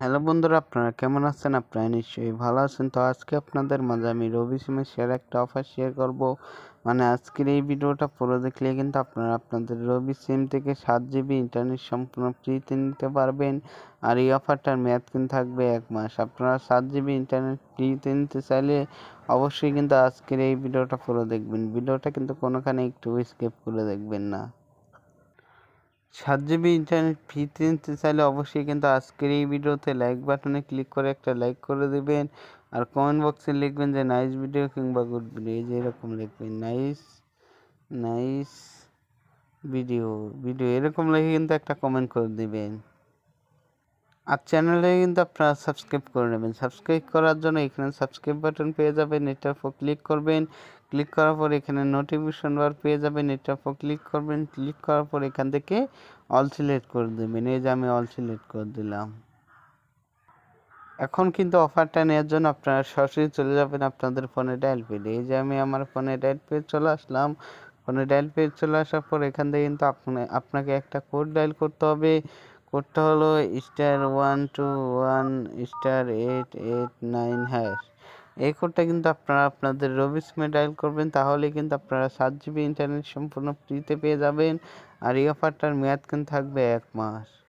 Hello বন্ধুরা, আপনারা কেমন আছেন? আপনারা নিশ্চয়ই ভালো আছেন। তো আজকে আপনাদের মাঝে আমি রবি সিমের শেয়ার একটা অফার শেয়ার করব। মানে আজকের এই ভিডিওটা পুরো দেখলে কিন্তু আপনারা আপনাদের রবি সিম থেকে 7 GB ইন্টারনেট সম্পূর্ণ ফ্রিতে নিতে পারবেন। আর এই অফারটার মেয়াদ কিন্তু থাকবে 1 মাস। আপনারা 7 GB ইন্টারনেট ফ্রিতে নিতে চাইলে অবশ্যই কিন্তু আজকের এই ভিডিওটা পুরো দেখবেন। ভিডিওটা কিন্তু কোনোখানে একটু স্কিপ করে দেখবেন না। 7 GB ইন্টারনেট ফ্রিতে নিতে চাইলে অবশ্যই কিন্তু আজকের এই ভিডিওতে লাইক বাটনে ক্লিক করে একটা লাইক করে দেবেন। আর কমেন্ট বক্সে লিখবেন যে নাইস ভিডিও কিংবা গুড ভিডিও, এই যে এরকম লিখবেন নাইস নাইস ভিডিও ভিডিও এরকম লিখে কিন্তু একটা কমেন্ট করে দিবেন। আর চ্যানেলে কিন্তু আপনারা সাবস্ক্রাইব করে নেবেন। সাবস্ক্রাইব করার জন্য এখানে সাবস্ক্রাইব বাটন পেয়ে যাবেন, এটার উপর ক্লিক করবেন। ক্লিক করার পর এখানে নোটিফিকেশন বার পেয়ে যাবেন, এটার উপর ক্লিক করবেন। ক্লিক করার পর এখান থেকে অল সিলেক্ট করে দেবেন। এই যে আমি অল সিলেক্ট করে দিলাম। এখন কিন্তু অফারটা নেওয়ার জন্য আপনারা সরাসরি চলে যাবেন আপনাদের ফোনে ডায়াল পেডে। এই যে আমি আমার ফোনে ডায়াল পেড চলে আসলাম। ফোনে ডায়াল পেড চলে আসার পর এখান থেকে কিন্তু আপনাকে একটা কোড ডায়াল করতে হবে। কোডটা হলো *121*889#। এই কোডটা কিন্তু আপনারা আপনাদের রবি সিমে ডায়াল করবেন, তাহলে কিন্তু আপনারা 7 GB ইন্টারনেট সম্পূর্ণ ফ্রিতে পেয়ে যাবেন। আর এই অফারটার মেয়াদ কিন্তু থাকবে 1 মাস।